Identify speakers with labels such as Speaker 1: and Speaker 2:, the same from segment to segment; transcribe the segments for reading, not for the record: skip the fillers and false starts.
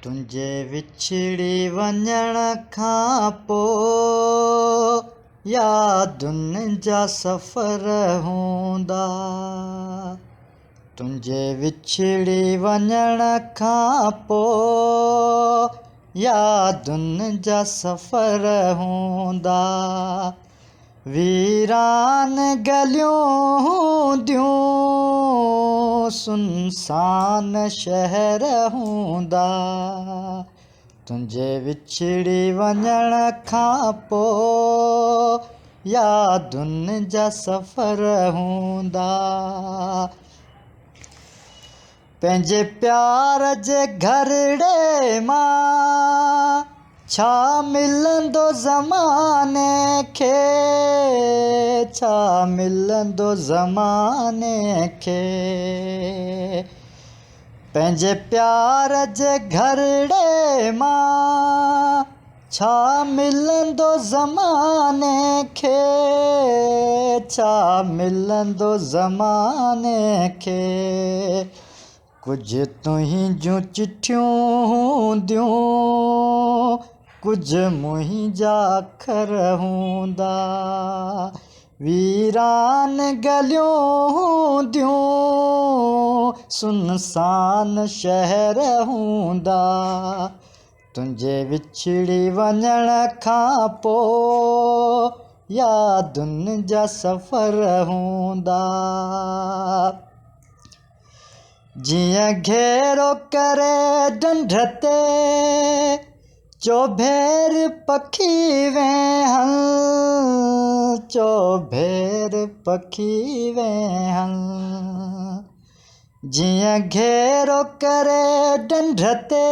Speaker 1: तुंहिंजे विछड़ी वञण खां पोइ यादुनि जा सफ़र हूंदा। तुंहिंजे विछड़ी वञण खां पोइ यादुनि जा सफ़र हूंदा। वीरान गलियूं हूंदियूं, सुनसान शहर हूंदा। तुंहिंजे विछड़ी वञण खां पोइ यादुनि जा सफ़र हूंदा। पंहिंजे प्यार जे घरड़े मां छा मिलंदो ज़माने खे, छा मिलंदो ज़माने खे। पंहिंजे प्यार जे घरड़े मां छा मिलंदो ज़माने खे, छा मिलंदो ज़माने खे। कुझु तुंहिंजूं चिठियूं हूंदियूं, कुझु मुंहिंजा अखर हूंदा। वीरान गलियूं हूंदियूं, सुनसान शहर हूंदा। तुंहिंजे विछड़ी वञण खां पोइ यादुनि जा सफ़र हूंदा। जीअं घेरो करे ढंढ ते चोभेर पखी वेहनि, चोभेर पखी वेहनि। जीअं घेरो करे ढंढ ते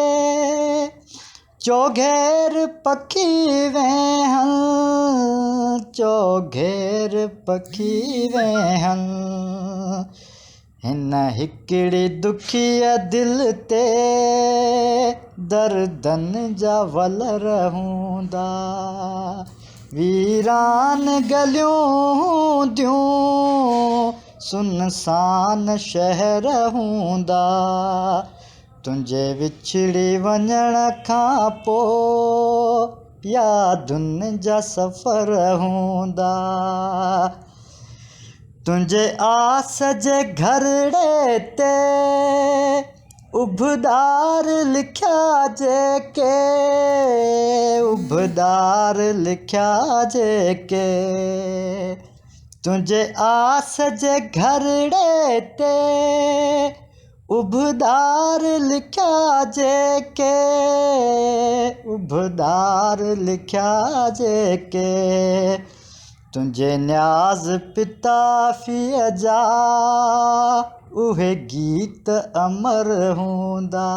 Speaker 1: चोघेर पखी वेहनि, चोघेर पखी वेहनि। हिन हिकिड़ी दुखीअ दिलि ते दर्दनि जा वलर हूंदा। वीरान गलियूं हूंदियूं, सुनसान शहर हूंदा। तुंहिंजे विछड़ी वञण खां पोइ यादुनि जा सफ़र हूंदा। तुंहिंजे आस जे घरड़े ते उबदार लिखिया जेके, उबदार लिखिया जेके। तुंहिंजे आस जे घरड़े ते उबदार लिखिया जेके, उबदार लिखिया जेके। तुंहिंजे न्याज़ पिताफ़ीअ जा उहे गीत अमर हूंदा।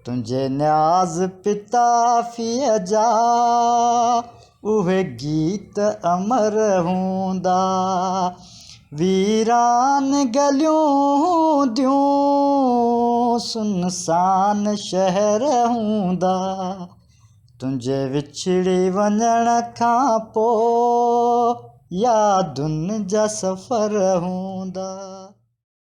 Speaker 1: तुंहिंजे न्याज़ पिताफ़ीअ जा उहे गीत अमर हूंदा। वीरान गलियूं हूंदियूं, सुनसान शहर हूंदा। तुंहिंजे विछड़ी वञण खां पोइ यादुनि जा सफ़र हूंदा।